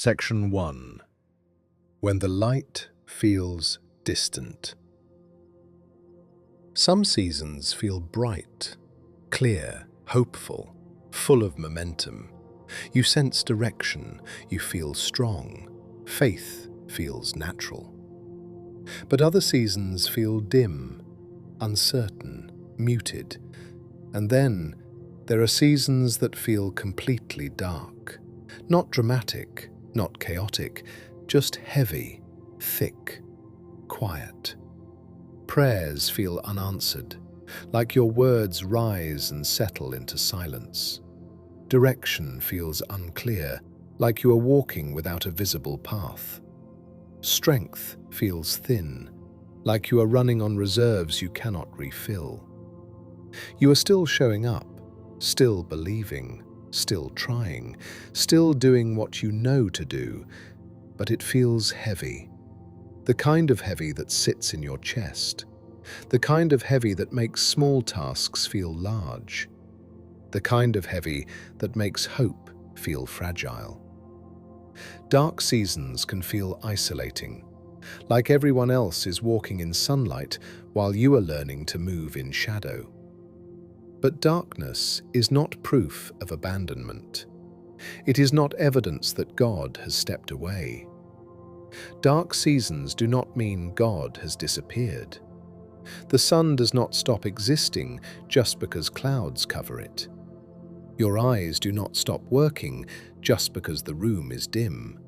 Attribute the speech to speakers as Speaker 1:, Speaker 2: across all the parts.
Speaker 1: Section 1. When the light feels distant. Some seasons feel bright, clear, hopeful, full of momentum. You sense direction, you feel strong, faith feels natural. But other seasons feel dim, uncertain, muted, and then there are seasons that feel completely dark, not dramatic, not chaotic, just heavy, thick, quiet. Prayers feel unanswered, like your words rise and settle into silence. Direction feels unclear, like you are walking without a visible path. Strength feels thin, like you are running on reserves you cannot refill. You are still showing up, still believing, still trying, still doing what you know to do, but it feels heavy. The kind of heavy that sits in your chest. The kind of heavy that makes small tasks feel large. The kind of heavy that makes hope feel fragile. Dark seasons can feel isolating, like everyone else is walking in sunlight while you are learning to move in shadow. But darkness is not proof of abandonment. It is not evidence that God has stepped away. Dark seasons do not mean God has disappeared. The sun does not stop existing just because clouds cover it. Your eyes do not stop working just because the room is dim.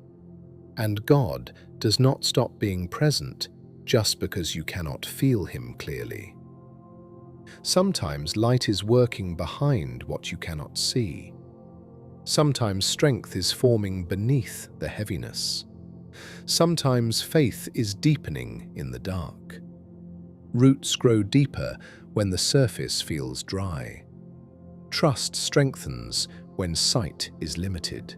Speaker 1: And God does not stop being present just because you cannot feel Him clearly. Sometimes light is working behind what you cannot see. Sometimes strength is forming beneath the heaviness. Sometimes faith is deepening in the dark. Roots grow deeper when the surface feels dry. Trust strengthens when sight is limited.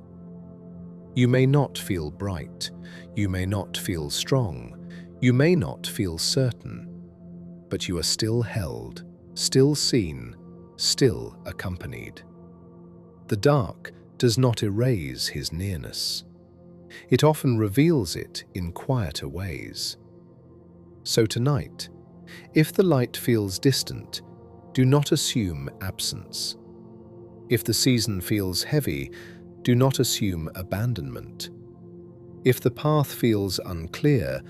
Speaker 1: You may not feel bright. You may not feel strong. You may not feel certain. But you are still held, still seen, still accompanied. The dark does not erase His nearness. It often reveals it in quieter ways. So tonight, if the light feels distant, do not assume absence. If the season feels heavy, do not assume abandonment. If the path feels unclear,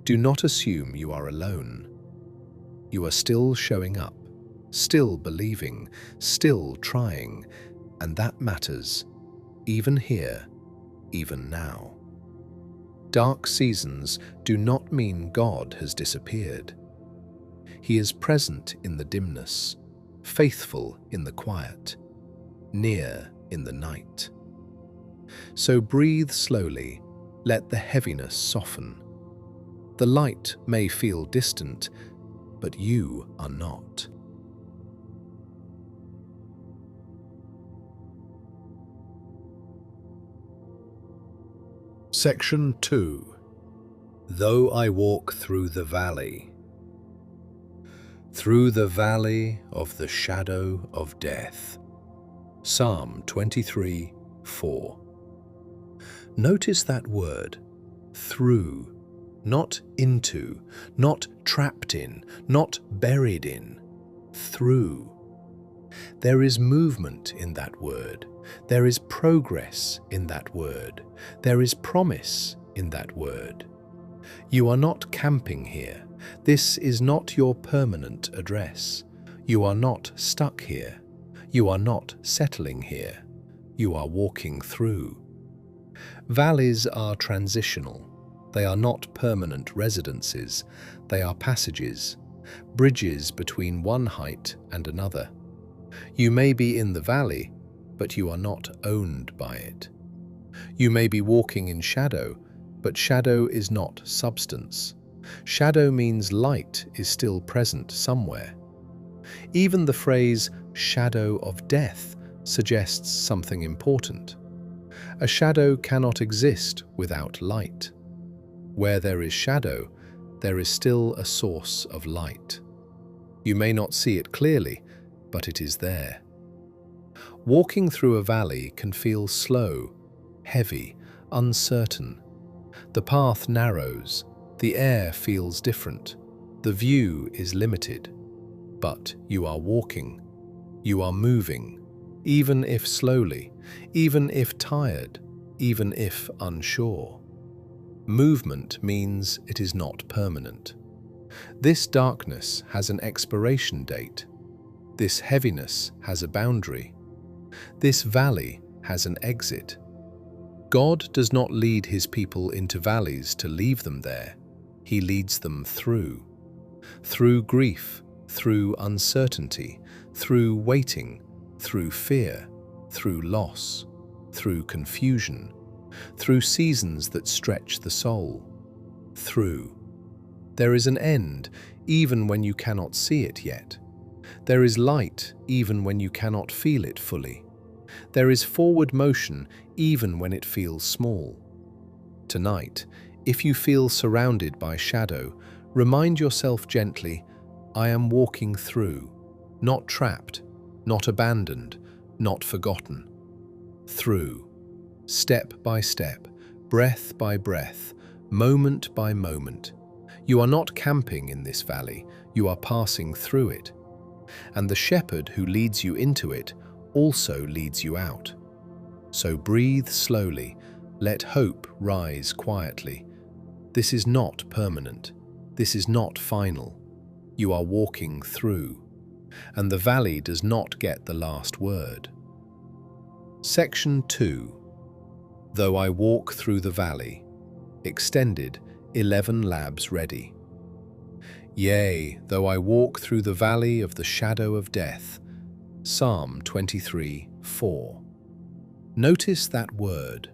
Speaker 1: do not assume you are alone. You are still showing up, still believing, still trying, and that matters, even here, even now. Dark seasons do not mean God has disappeared. He is present in the dimness, faithful in the quiet, near in the night. So breathe slowly, let the heaviness soften. The light may feel distant, but you are not. Section 2. Though I walk through the valley. Through the valley of the shadow of death. Psalm 23:4. Notice that word, through, not into, not trapped in, not buried in, through. There is movement in that word. There is progress in that word. There is promise in that word. You are not camping here. This is not your permanent address. You are not stuck here. You are not settling here. You are walking through. Valleys are transitional. They are not permanent residences. They are passages, bridges between one height and another. You may be in the valley, but you are not owned by it. You may be walking in shadow, but shadow is not substance. Shadow means light is still present somewhere. Even the phrase shadow of death suggests something important. A shadow cannot exist without light. Where there is shadow, there is still a source of light. You may not see it clearly, but it is there. Walking through a valley can feel slow, heavy, uncertain. The path narrows, the air feels different, the view is limited. But you are walking, you are moving, even if slowly, even if tired, even if unsure. Movement means it is not permanent. This darkness has an expiration date. This heaviness has a boundary. This valley has an exit. God does not lead his people into valleys to leave them there. He leads them through grief, through uncertainty, through waiting, through fear, through loss, through confusion, through seasons that stretch the soul. Through. There is an end, even when you cannot see it yet. There is light, even when you cannot feel it fully. There is forward motion, even when it feels small. Tonight, if you feel surrounded by shadow, remind yourself gently, I am walking through, not trapped, not abandoned, not forgotten. Through. Step by step, breath by breath, moment by moment. You are not camping in this valley, you are passing through it. And the shepherd who leads you into it also leads you out. So breathe slowly, let hope rise quietly. This is not permanent, this is not final. You are walking through, and the valley does not get the last word. Section 2. Though I walk through the valley, extended, 11 labs ready. Yea, though I walk through the valley of the shadow of death. Psalm 23:4. Notice that word,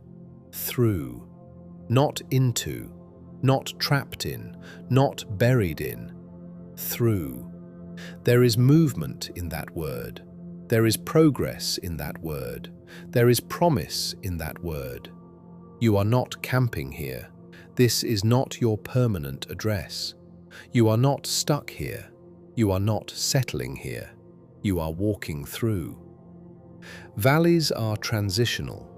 Speaker 1: through, not into, not trapped in, not buried in, through. There is movement in that word. There is progress in that word. There is promise in that word. You are not camping here. This is not your permanent address. You are not stuck here. You are not settling here. You are walking through. Valleys are transitional.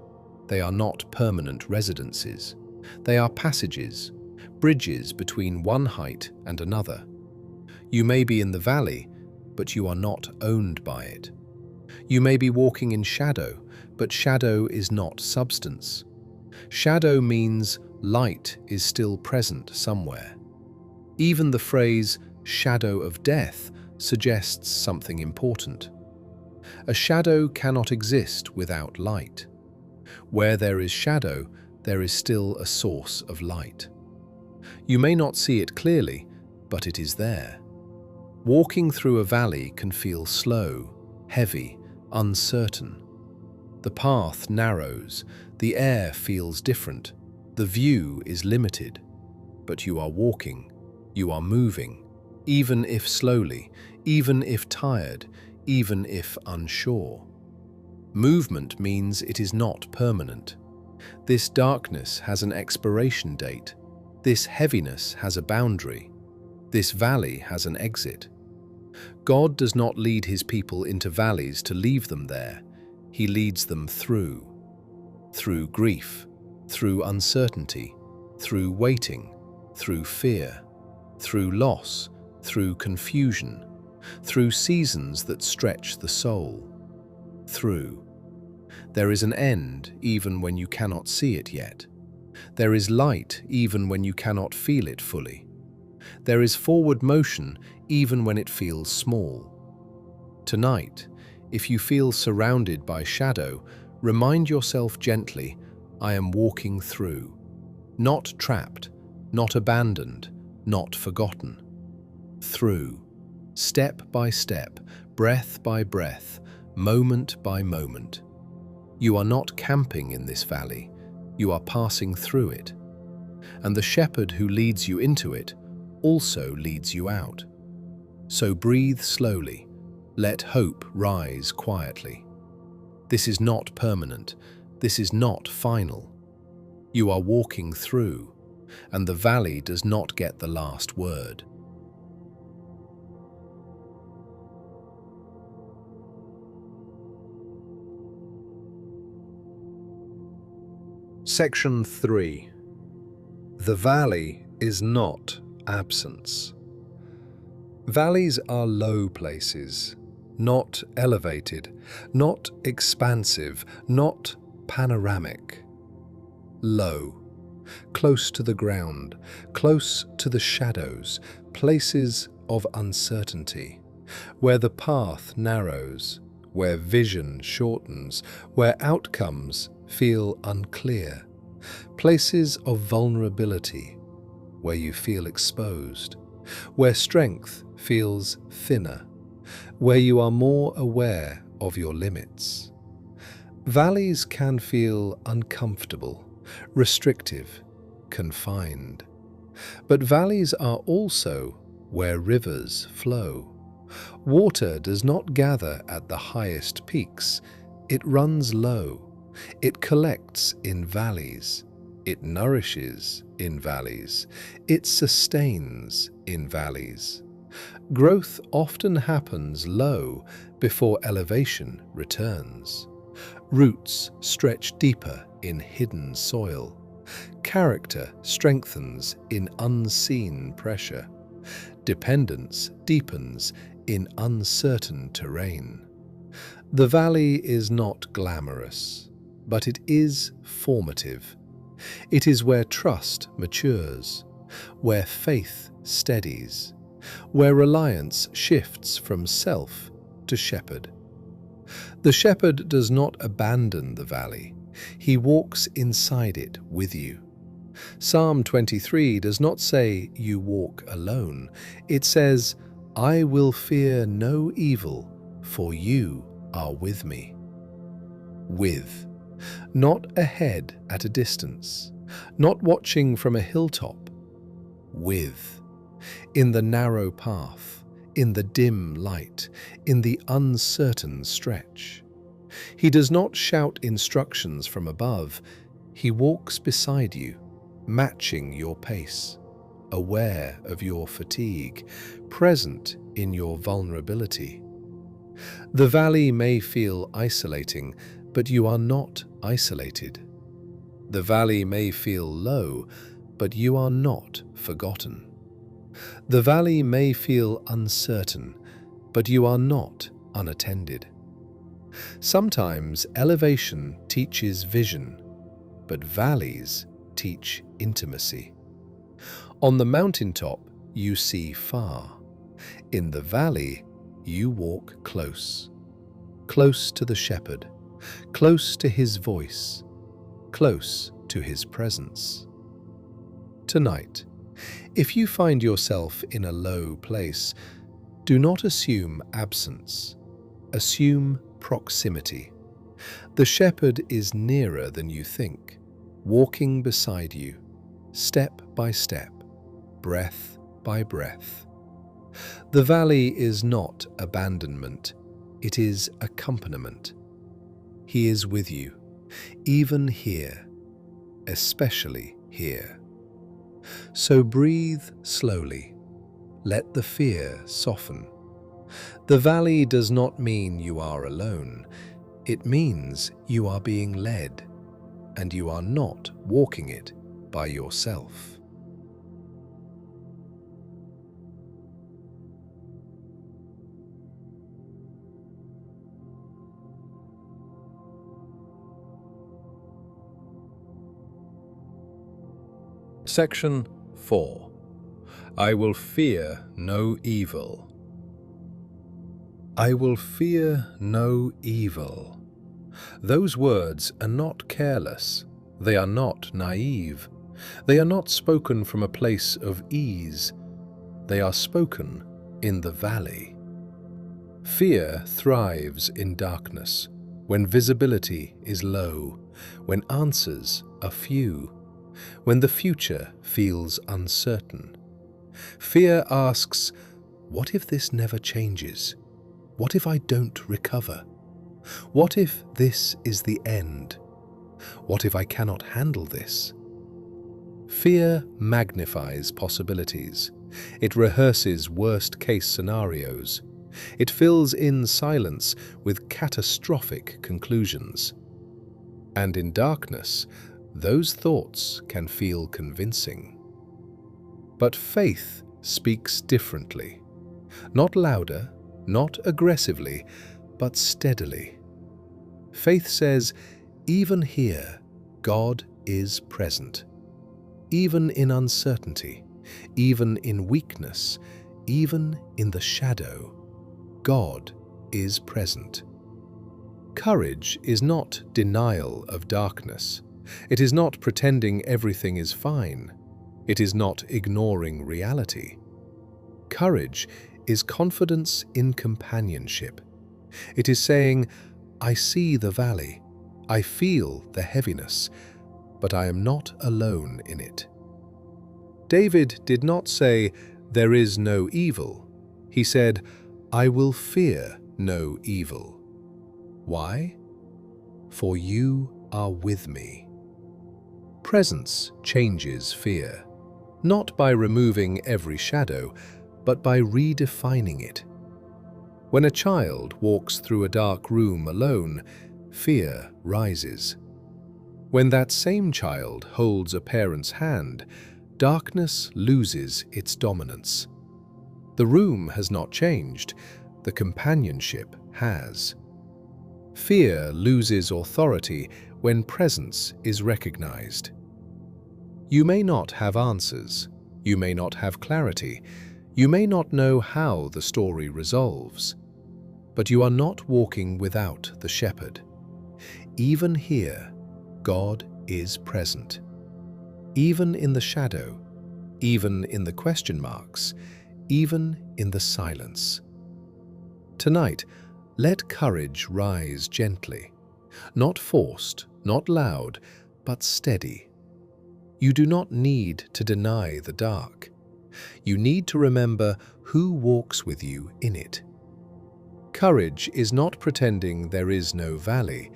Speaker 1: They are not permanent residences. They are passages, bridges between one height and another. You may be in the valley, but you are not owned by it. You may be walking in shadow, but shadow is not substance. Shadow means light is still present somewhere. Even the phrase shadow of death suggests something important. A shadow cannot exist without light. Where there is shadow, there is still a source of light. You may not see it clearly, but it is there. Walking through a valley can feel slow, heavy, uncertain. The path narrows, the air feels different, the view is limited. But you are walking, you are moving, even if slowly, even if tired, even if unsure. Movement means it is not permanent. This darkness has an expiration date. This heaviness has a boundary. This valley has an exit. God does not lead his people into valleys to leave them there. He leads them through grief, through uncertainty, through waiting, through fear, through loss, through confusion, through seasons that stretch the soul. Through. There is an end even when you cannot see it yet. There is light even when you cannot feel it fully. There is forward motion even when it feels small. Tonight, if you feel surrounded by shadow, remind yourself gently, I am walking through. Not trapped, not abandoned, not forgotten. Through. Step by step, breath by breath, moment by moment. You are not camping in this valley, you are passing through it. And the shepherd who leads you into it also leads you out. So breathe slowly, let hope rise quietly. This is not permanent, this is not final. You are walking through, and the valley does not get the last word. Section 3. The valley is not absence. Valleys are low places, not elevated, not expansive, not panoramic. Low, close to the ground, close to the shadows, places of uncertainty, where the path narrows, where vision shortens, where outcomes feel unclear, places of vulnerability, where you feel exposed, where strength feels thinner, where you are more aware of your limits. Valleys can feel uncomfortable, restrictive, confined. But valleys are also where rivers flow. Water does not gather at the highest peaks. It runs low. It collects in valleys. It nourishes in valleys. It sustains in valleys. Growth often happens low before elevation returns. Roots stretch deeper in hidden soil. Character strengthens in unseen pressure. Dependence deepens in uncertain terrain. The valley is not glamorous, but it is formative. It is where trust matures, where faith steadies, where reliance shifts from self to shepherd. The shepherd does not abandon the valley. He walks inside it with you. Psalm 23 does not say you walk alone. It says, I will fear no evil, for you are with me. With, not ahead at a distance, not watching from a hilltop. With, in the narrow path, in the dim light, in the uncertain stretch. He does not shout instructions from above. He walks beside you, matching your pace, aware of your fatigue, present in your vulnerability. The valley may feel isolating, but you are not isolated. The valley may feel low, but you are not forgotten. The valley may feel uncertain, but you are not unattended. Sometimes elevation teaches vision, but valleys teach intimacy. On the mountaintop, you see far. In the valley, you walk close. Close to the shepherd, close to his voice, close to his presence. Tonight, if you find yourself in a low place, do not assume absence. Assume proximity. The shepherd is nearer than you think, walking beside you, step by step, breath by breath. The valley is not abandonment, it is accompaniment. He is with you, even here, especially here. So breathe slowly. Let the fear soften. The valley does not mean you are alone. It means you are being led, and you are not walking it by yourself. Section 4. I will fear no evil. I will fear no evil. Those words are not careless. They are not naive. They are not spoken from a place of ease. They are spoken in the valley. Fear thrives in darkness, when visibility is low, when answers are few, when the future feels uncertain. Fear asks, what if this never changes? What if I don't recover? What if this is the end? What if I cannot handle this? Fear magnifies possibilities. It rehearses worst-case scenarios. It fills in silence with catastrophic conclusions. And in darkness, those thoughts can feel convincing. But faith speaks differently. Not louder, not aggressively, but steadily. Faith says, even here, God is present. Even in uncertainty, even in weakness, even in the shadow, God is present. Courage is not denial of darkness. It is not pretending everything is fine. It is not ignoring reality. Courage is confidence in companionship. It is saying, I see the valley, I feel the heaviness, but I am not alone in it. David did not say, there is no evil. He said, I will fear no evil. Why? For you are with me. Presence changes fear, not by removing every shadow, but by redefining it. When a child walks through a dark room alone, fear rises. When that same child holds a parent's hand, darkness loses its dominance. The room has not changed, the companionship has. Fear loses authority when presence is recognized. You may not have answers, you may not have clarity, you may not know how the story resolves, but you are not walking without the shepherd. Even here, God is present. Even in the shadow, even in the question marks, even in the silence. Tonight, let courage rise gently, not forced, not loud, but steady. You do not need to deny the dark. You need to remember who walks with you in it. Courage is not pretending there is no valley.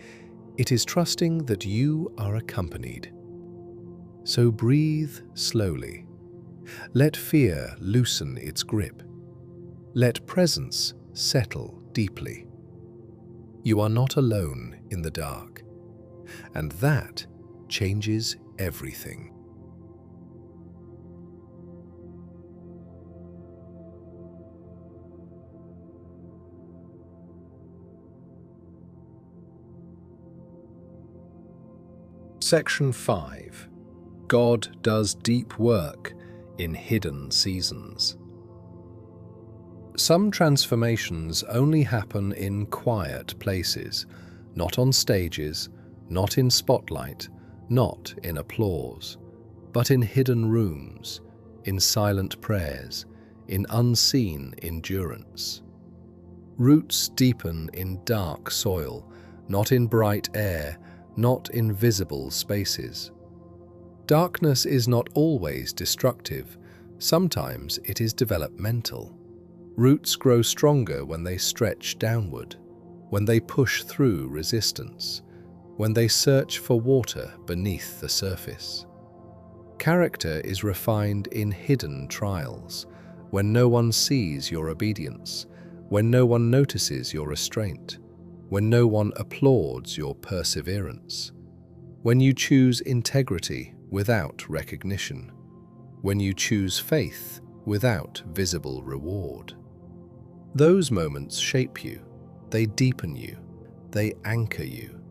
Speaker 1: It is trusting that you are accompanied. So breathe slowly. Let fear loosen its grip. Let presence settle deeply. You are not alone in the dark, and that changes everything. Section 5. God does deep work in hidden seasons. Some transformations only happen in quiet places, not on stages, not in spotlight, not in applause, but in hidden rooms, in silent prayers, in unseen endurance. Roots deepen in dark soil, not in bright air, not in visible spaces. Darkness is not always destructive. Sometimes it is developmental. Roots grow stronger when they stretch downward, when they push through resistance, when they search for water beneath the surface. Character is refined in hidden trials, when no one sees your obedience, when no one notices your restraint, when no one applauds your perseverance, when you choose integrity without recognition, when you choose faith without visible reward. Those moments shape you, they deepen you, they anchor you.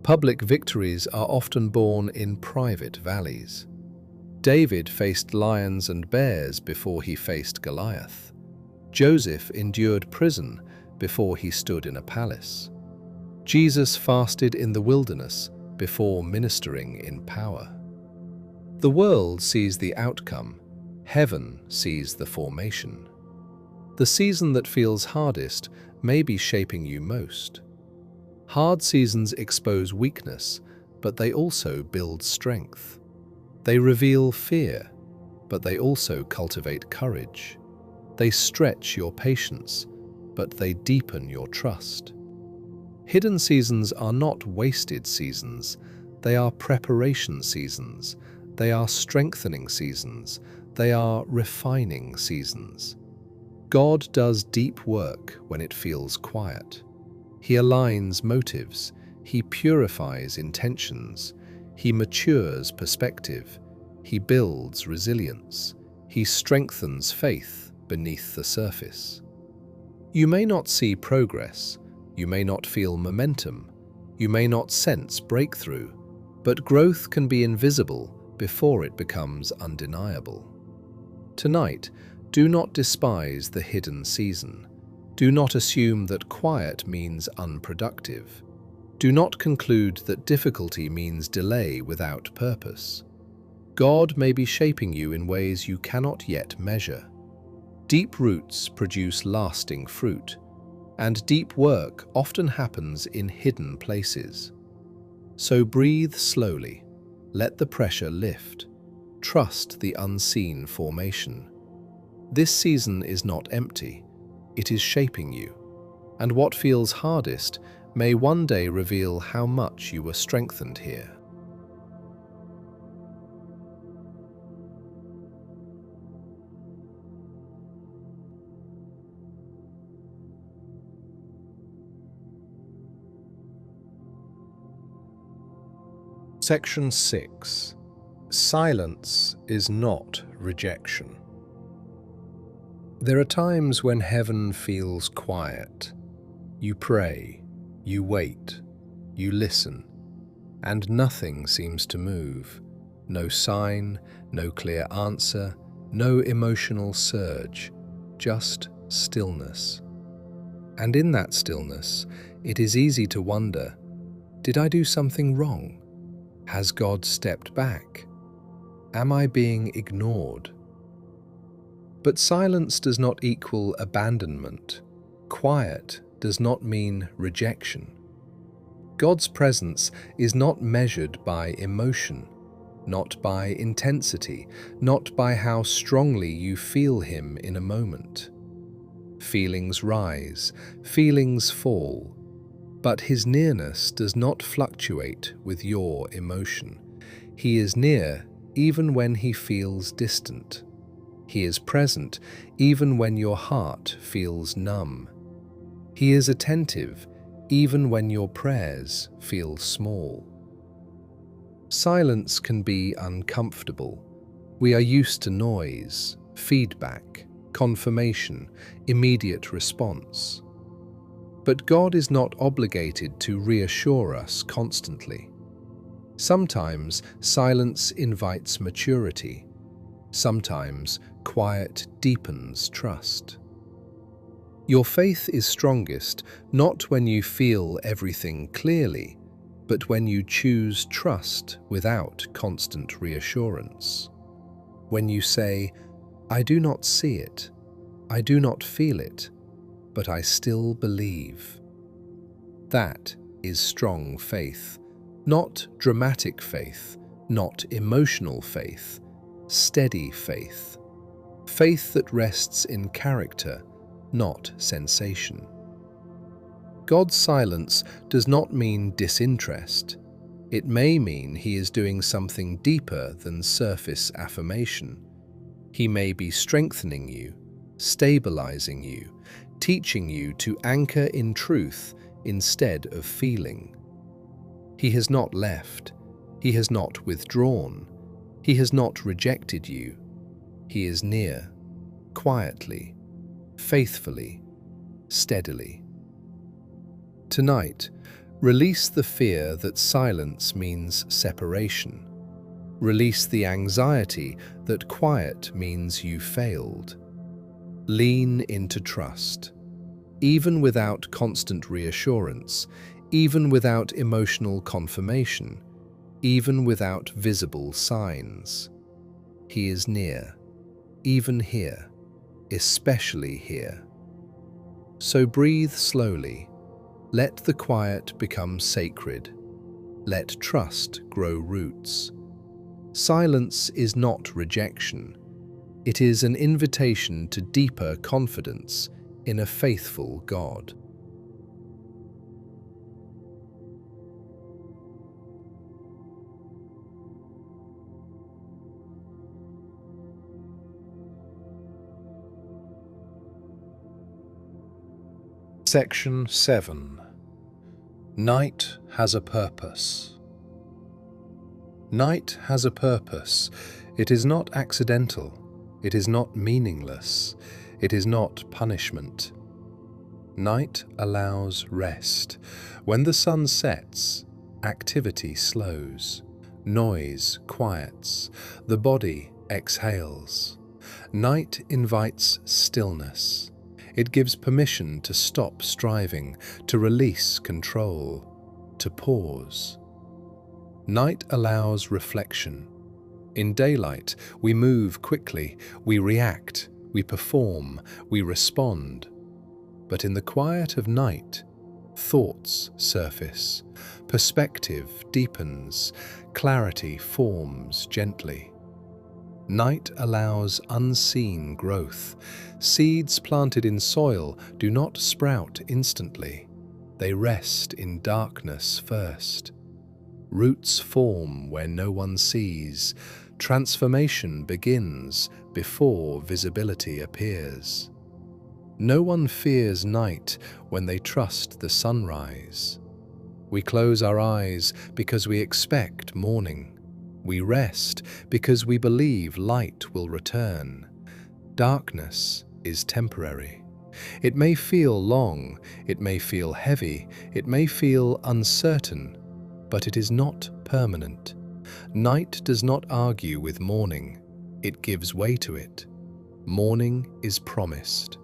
Speaker 1: Public victories are often born in private valleys. David faced lions and bears before he faced Goliath. Joseph endured prison before he stood in a palace. Jesus fasted in the wilderness before ministering in power. The world sees the outcome, heaven sees the formation. The season that feels hardest may be shaping you most. Hard seasons expose weakness, but they also build strength. They reveal fear, but they also cultivate courage. They stretch your patience, but they deepen your trust. Hidden seasons are not wasted seasons. They are preparation seasons. They are strengthening seasons. They are refining seasons. God does deep work when it feels quiet. He aligns motives. He purifies intentions. He matures perspective. He builds resilience. He strengthens faith beneath the surface. You may not see progress. You may not feel momentum. You may not sense breakthrough. But growth can be invisible before it becomes undeniable. Tonight, do not despise the hidden season. Do not assume that quiet means unproductive. Do not conclude that difficulty means delay without purpose. God may be shaping you in ways you cannot yet measure. Deep roots produce lasting fruit, and deep work often happens in hidden places. So breathe slowly, let the pressure lift, trust the unseen formation. This season is not empty, it is shaping you, and what feels hardest may one day reveal how much you were strengthened here. Section 6. Silence is not rejection. There are times when heaven feels quiet. You pray, you wait, you listen, and nothing seems to move. No sign, no clear answer, no emotional surge, just stillness. And in that stillness, it is easy to wonder, did I do something wrong? Has God stepped back? Am I being ignored? But silence does not equal abandonment. Quiet does not mean rejection. God's presence is not measured by emotion, not by intensity, not by how strongly you feel Him in a moment. Feelings rise, feelings fall, but His nearness does not fluctuate with your emotion. He is near even when He feels distant. He is present even when your heart feels numb. He is attentive even when your prayers feel small. Silence can be uncomfortable. We are used to noise, feedback, confirmation, immediate response. But God is not obligated to reassure us constantly. Sometimes silence invites maturity. Sometimes quiet deepens trust. Your faith is strongest not when you feel everything clearly, but when you choose trust without constant reassurance. When you say, I do not see it, I do not feel it, but I still believe. That is strong faith, not dramatic faith, not emotional faith, steady faith. Faith that rests in character, not sensation. God's silence does not mean disinterest. It may mean He is doing something deeper than surface affirmation. He may be strengthening you, stabilizing you, teaching you to anchor in truth instead of feeling. He has not left. He has not withdrawn. He has not rejected you. He is near, quietly, faithfully, steadily. Tonight, release the fear that silence means separation. Release the anxiety that quiet means you failed. Lean into trust. Even without constant reassurance, even without emotional confirmation, even without visible signs. He is near, even here, especially here. So breathe slowly. Let the quiet become sacred. Let trust grow roots. Silence is not rejection. It is an invitation to deeper confidence in a faithful God. Section 7. Night has a purpose. Night has a purpose. It is not accidental. It is not meaningless. It is not punishment. Night allows rest. When the sun sets, activity slows. Noise quiets. The body exhales. Night invites stillness. It gives permission to stop striving, to release control, to pause. Night allows reflection. In daylight, we move quickly, we react, we perform, we respond. But in the quiet of night, thoughts surface, perspective deepens, clarity forms gently. Night allows unseen growth. Seeds planted in soil do not sprout instantly. They rest in darkness first. Roots form where no one sees. Transformation begins before visibility appears. No one fears night when they trust the sunrise. We close our eyes because we expect morning. We rest because we believe light will return. Darkness is temporary. It may feel long, it may feel heavy, it may feel uncertain, but it is not permanent. Night does not argue with morning, it gives way to it. Morning is promised.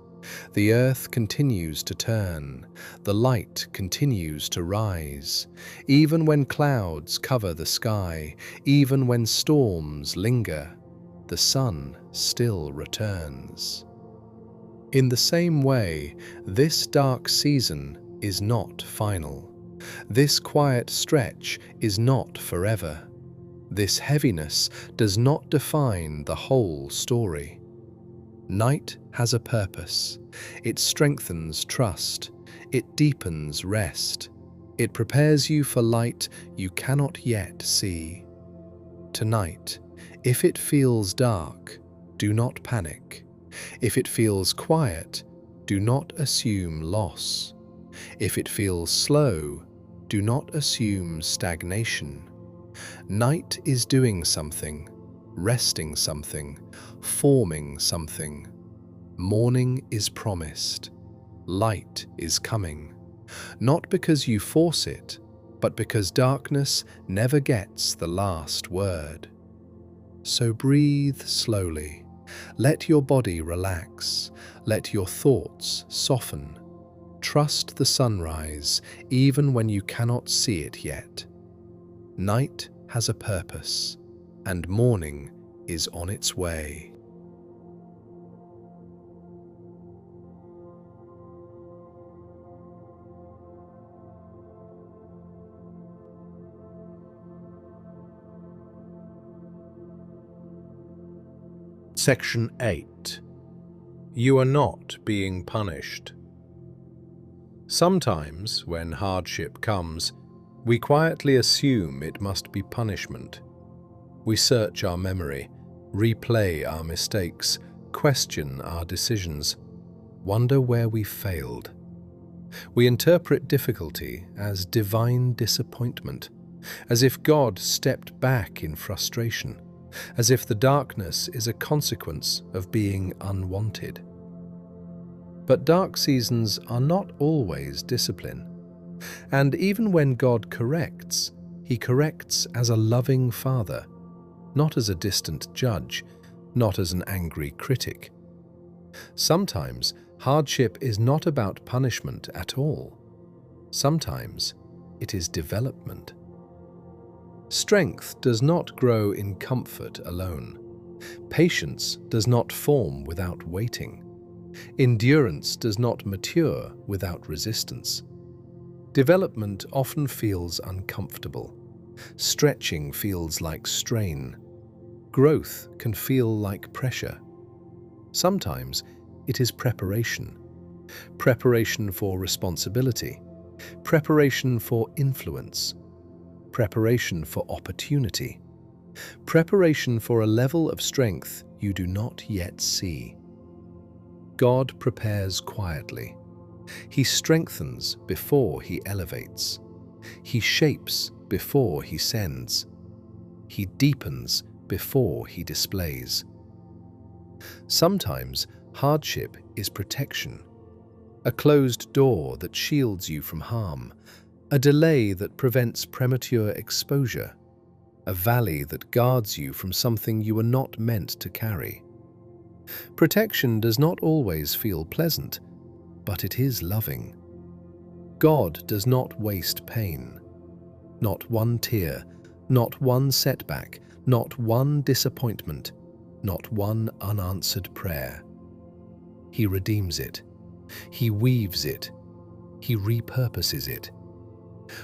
Speaker 1: The earth continues to turn, the light continues to rise. Even when clouds cover the sky, even when storms linger, the sun still returns. In the same way, this dark season is not final. This quiet stretch is not forever. This heaviness does not define the whole story. Night has a purpose. It strengthens trust. It deepens rest. It prepares you for light you cannot yet see. Tonight, if it feels dark, do not panic. If it feels quiet, do not assume loss. If it feels slow, do not assume stagnation. Night is doing something, resting something, forming something. Morning is promised. Light is coming. Not because you force it, but because darkness never gets the last word. So breathe slowly. Let your body relax. Let your thoughts soften. Trust the sunrise, even when you cannot see it yet. Night has a purpose, and morning is on its way. Section 8. You are not being punished. Sometimes, when hardship comes, we quietly assume it must be punishment. We search our memory, replay our mistakes, question our decisions, wonder where we failed. We interpret difficulty as divine disappointment, as if God stepped back in frustration, as if the darkness is a consequence of being unwanted. But dark seasons are not always discipline. And even when God corrects, He corrects as a loving Father, not as a distant judge, not as an angry critic. Sometimes hardship is not about punishment at all. Sometimes it is development. Strength does not grow in comfort alone. Patience does not form without waiting. Endurance does not mature without resistance. Development often feels uncomfortable. Stretching feels like strain. Growth can feel like pressure. Sometimes it is preparation. Preparation for responsibility. Preparation for influence. Preparation for opportunity. Preparation for a level of strength you do not yet see. God prepares quietly. He strengthens before He elevates. He shapes before He sends. He deepens before he displays. Sometimes hardship is protection, a closed door that shields you from harm, a delay that prevents premature exposure, a valley that guards you from something you were not meant to carry. Protection does not always feel pleasant, but it is loving. God does not waste pain. Not one tear, not one setback, not one disappointment, not one unanswered prayer. He redeems it. He weaves it. He repurposes it.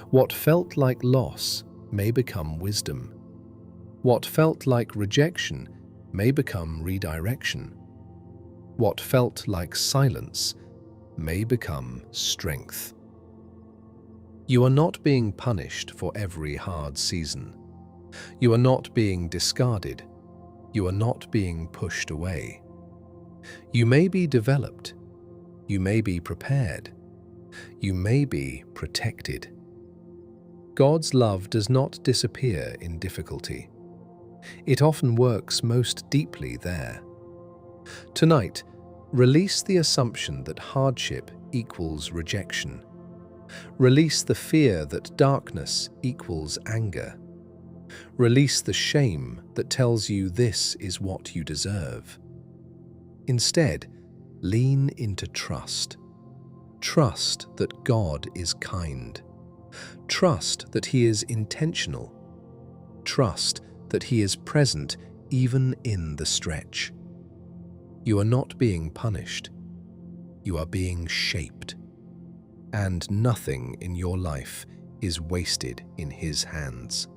Speaker 1: What felt like loss may become wisdom. What felt like rejection may become redirection. What felt like silence may become strength. You are not being punished for every hard season. You are not being discarded. You are not being pushed away. You may be developed. You may be prepared. You may be protected. God's love does not disappear in difficulty. It often works most deeply there. Tonight, release the assumption that hardship equals rejection. Release the fear that darkness equals anger. Release the shame that tells you this is what you deserve. Instead, lean into trust. Trust that God is kind. Trust that He is intentional. Trust that He is present even in the stretch. You are not being punished. You are being shaped. And nothing in your life is wasted in His hands.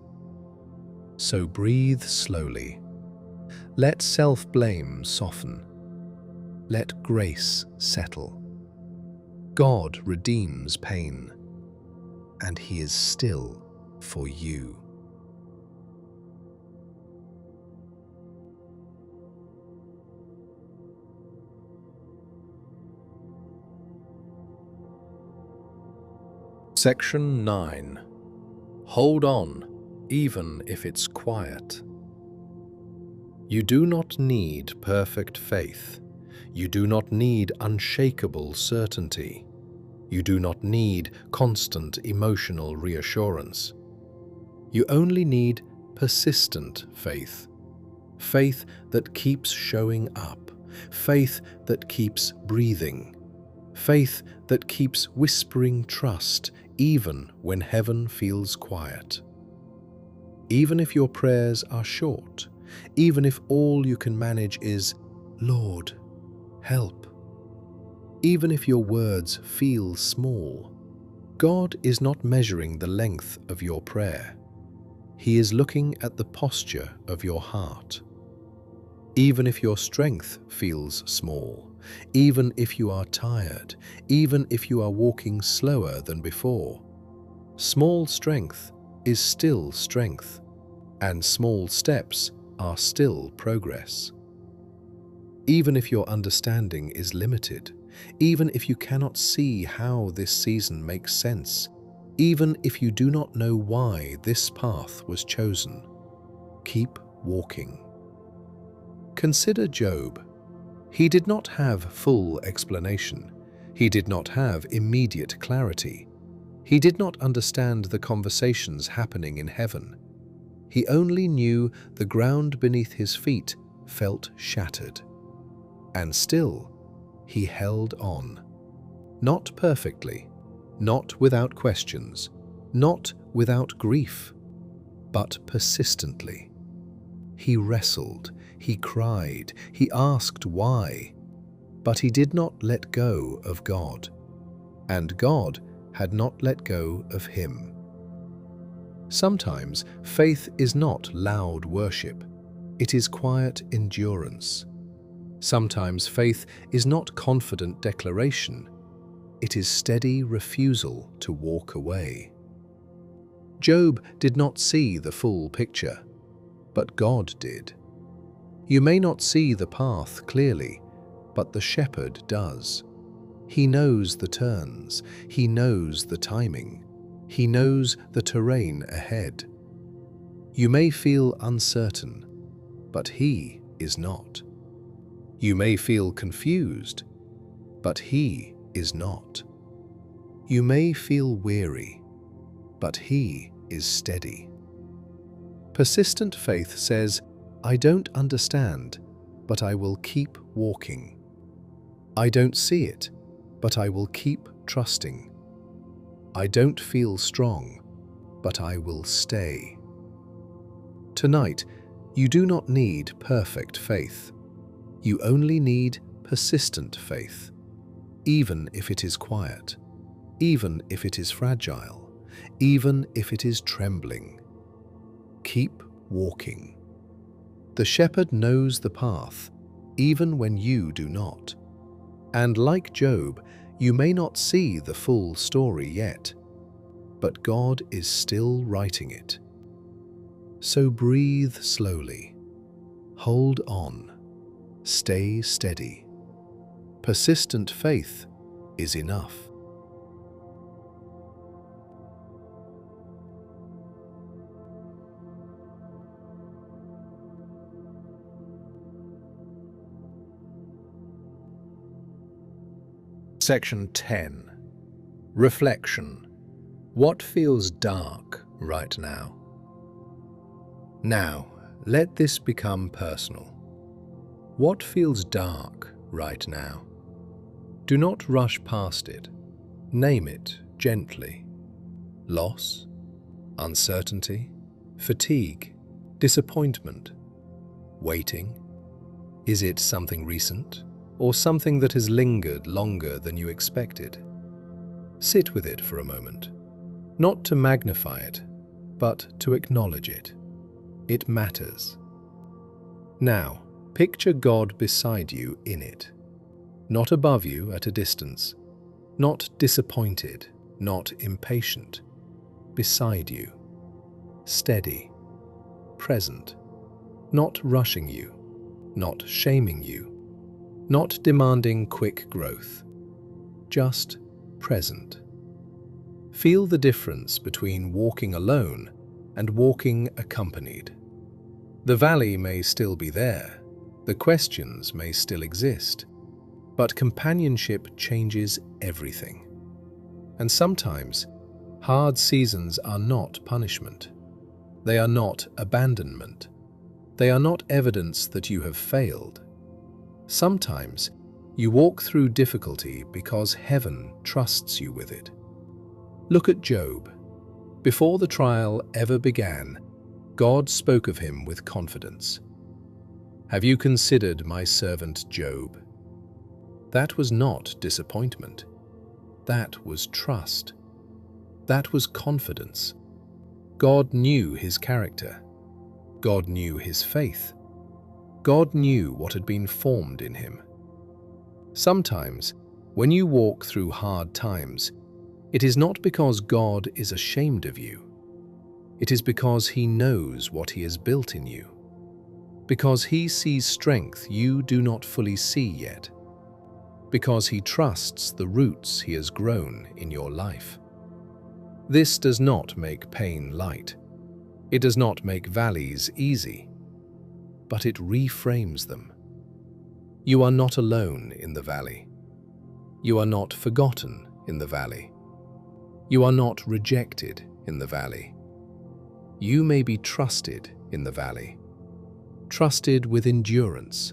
Speaker 1: So breathe slowly. Let self-blame soften. Let grace settle. God redeems pain, and He is still for you. Section 9. Hold on, even if it's quiet. You do not need perfect faith. You do not need unshakable certainty. You do not need constant emotional reassurance. You only need persistent faith. Faith that keeps showing up. Faith that keeps breathing. Faith that keeps whispering trust even when heaven feels quiet. Even if your prayers are short, even if all you can manage is, "Lord, help," even if your words feel small, God is not measuring the length of your prayer. He is looking at the posture of your heart. Even if your strength feels small, even if you are tired, even if you are walking slower than before, small strength is still strength, and small steps are still progress. Even if your understanding is limited, even if you cannot see how this season makes sense, even if you do not know why this path was chosen, keep walking. Consider Job. He did not have full explanation. He did not have immediate clarity. He did not understand the conversations happening in heaven. He only knew the ground beneath his feet felt shattered. And still, he held on. Not perfectly, not without questions, not without grief, but persistently. He wrestled, he cried, he asked why, but he did not let go of God, and God had not let go of him. Sometimes faith is not loud worship, it is quiet endurance. Sometimes faith is not confident declaration, it is steady refusal to walk away. Job did not see the full picture, but God did. You may not see the path clearly, but the shepherd does. He knows the turns, he knows the timing, he knows the terrain ahead. You may feel uncertain, but He is not. You may feel confused, but He is not. You may feel weary, but He is steady. Persistent faith says, I don't understand, but I will keep walking. I don't see it, but I will keep trusting. I don't feel strong, but I will stay. Tonight, you do not need perfect faith. You only need persistent faith, even if it is quiet, even if it is fragile, even if it is trembling. Keep walking. The shepherd knows the path, even when you do not. And like Job, you may not see the full story yet, but God is still writing it. So breathe slowly. Hold on. Stay steady. Persistent faith is enough. Section 10. Reflection. What feels dark right now? Now, let this become personal. What feels dark right now? Do not rush past it. Name it gently. Loss, uncertainty, fatigue, disappointment, waiting. Is it something recent, or something that has lingered longer than you expected? Sit with it for a moment, not to magnify it, but to acknowledge it. It matters. Now, picture God beside you in it, not above you at a distance, not disappointed, not impatient, beside you, steady, present, not rushing you, not shaming you, not demanding quick growth, just present. Feel the difference between walking alone and walking accompanied. The valley may still be there, the questions may still exist, but companionship changes everything. And sometimes, hard seasons are not punishment. They are not abandonment. They are not evidence that you have failed. Sometimes, you walk through difficulty because heaven trusts you with it. Look at Job. Before the trial ever began, God spoke of him with confidence. Have you considered my servant Job? That was not disappointment. That was trust. That was confidence. God knew his character. God knew his faith. God knew what had been formed in him. Sometimes, when you walk through hard times, it is not because God is ashamed of you. It is because He knows what He has built in you. Because He sees strength you do not fully see yet. Because He trusts the roots He has grown in your life. This does not make pain light. It does not make valleys easy. But it reframes them. You are not alone in the valley. You are not forgotten in the valley. You are not rejected in the valley. You may be trusted in the valley. Trusted with endurance.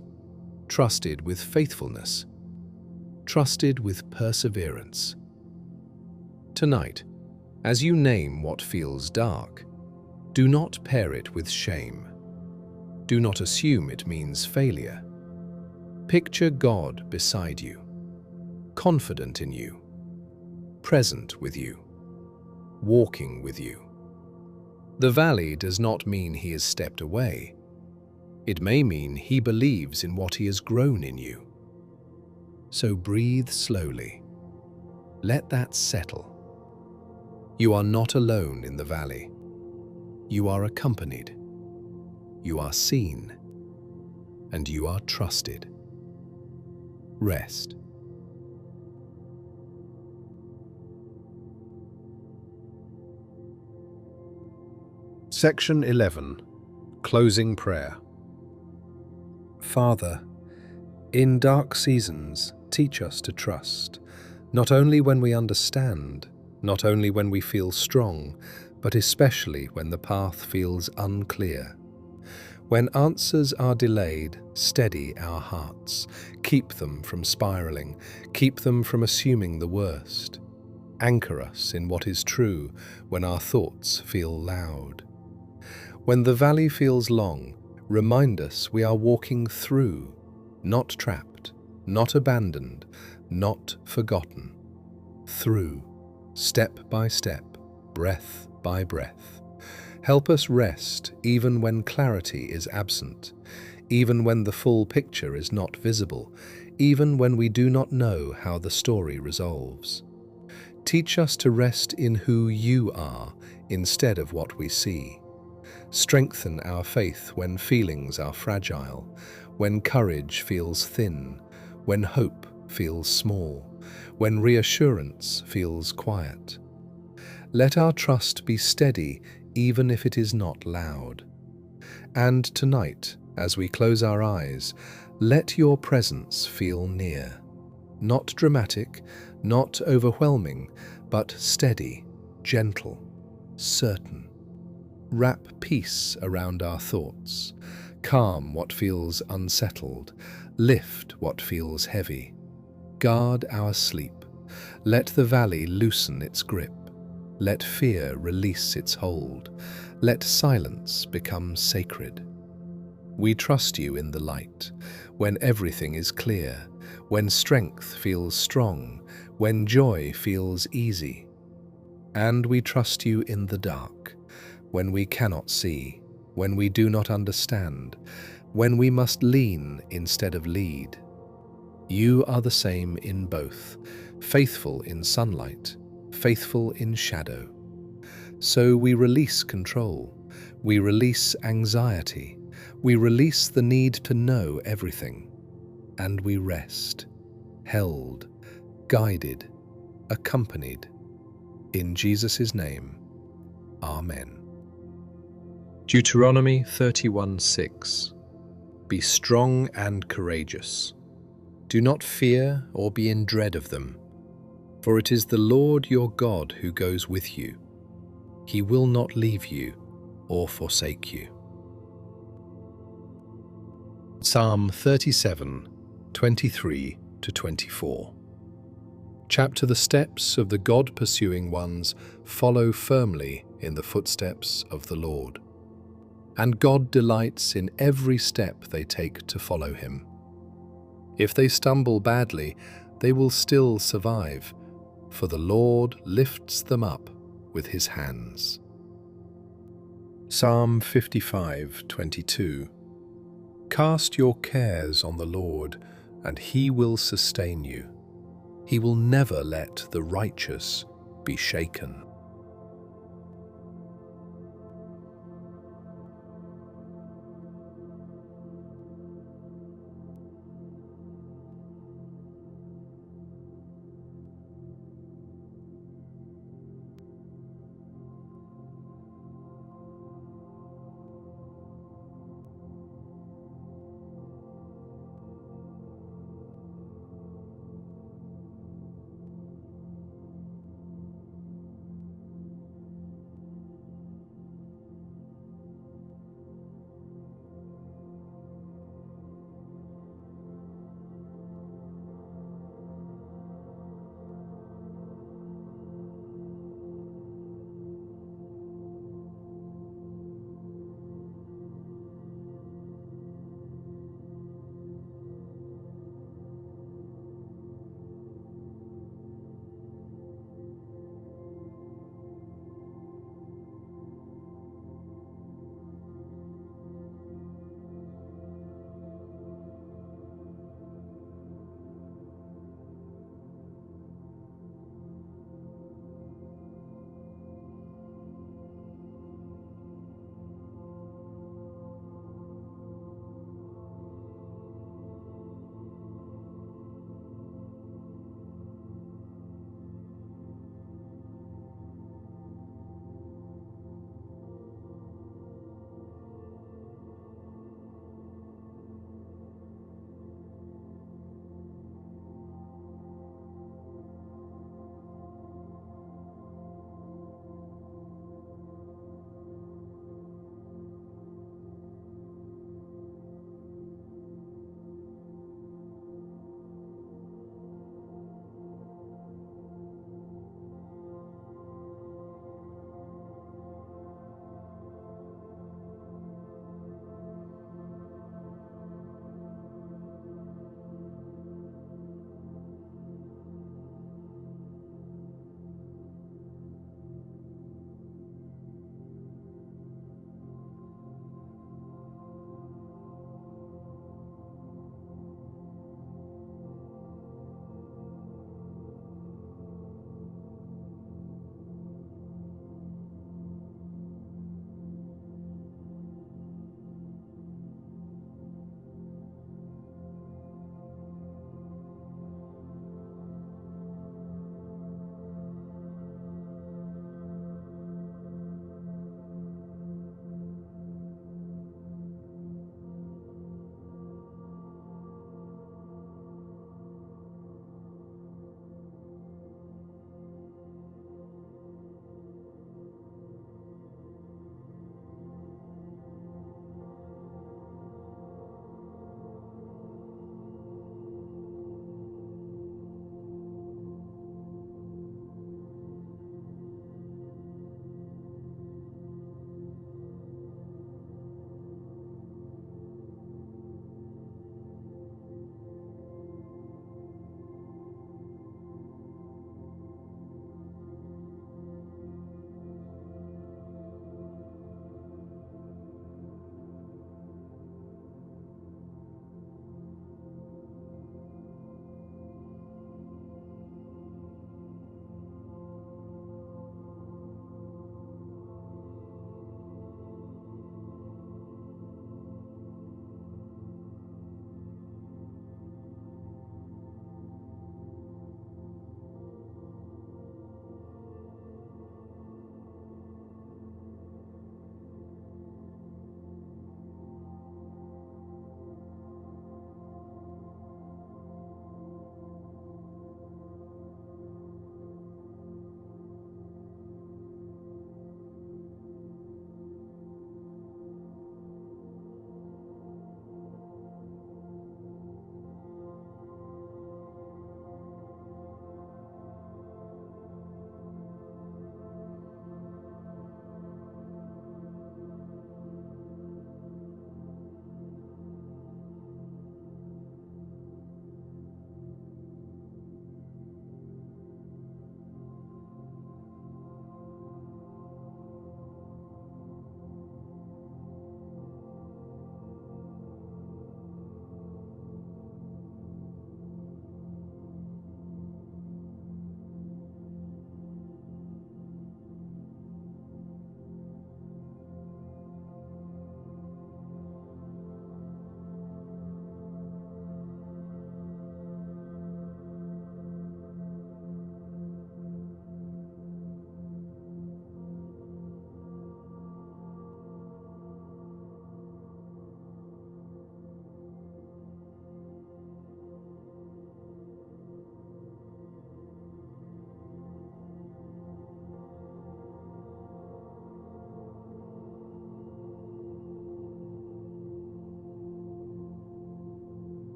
Speaker 1: Trusted with faithfulness. Trusted with perseverance. Tonight, as you name what feels dark, do not pair it with shame. Do not assume it means failure. Picture God beside you, confident in you, present with you, walking with you. The valley does not mean He has stepped away. It may mean He believes in what He has grown in you. So breathe slowly. Let that settle. You are not alone in the valley. You are accompanied. You are seen. And you are trusted. Rest. Section 11. Closing Prayer. Father, in dark seasons, teach us to trust, not only when we understand, not only when we feel strong, but especially when the path feels unclear. When answers are delayed, steady our hearts. Keep them from spiraling. Keep them from assuming the worst. Anchor us in what is true when our thoughts feel loud. When the valley feels long, remind us we are walking through, not trapped, not abandoned, not forgotten. Through, step by step, breath by breath. Help us rest even when clarity is absent, even when the full picture is not visible, even when we do not know how the story resolves. Teach us to rest in who you are instead of what we see. Strengthen our faith when feelings are fragile, when courage feels thin, when hope feels small, when reassurance feels quiet. Let our trust be steady even if it is not loud. And tonight, as we close our eyes, let your presence feel near. Not dramatic, not overwhelming, but steady, gentle, certain. Wrap peace around our thoughts. Calm what feels unsettled. Lift what feels heavy. Guard our sleep. Let the valley loosen its grip. Let fear release its hold. Let silence become sacred. We trust you in the light, when everything is clear, when strength feels strong, when joy feels easy. And we trust you in the dark, when we cannot see, when we do not understand, when we must lean instead of lead. You are the same in both, faithful in sunlight, faithful in shadow. So we release control, we release anxiety, we release the need to know everything, and we rest, held, guided, accompanied. In Jesus' name, Amen. Deuteronomy 31:6. Be strong and courageous. Do not fear or be in dread of them, for it is the Lord your God who goes with you. He will not leave you or forsake you. Psalm 37, 23-24. Chapter The steps of the God-pursuing ones follow firmly in the footsteps of the Lord, and God delights in every step they take to follow him. If they stumble badly, they will still survive, for the Lord lifts them up with his hands. Psalm 55:22. Cast your cares on the Lord, and he will sustain you. He will never let the righteous be shaken.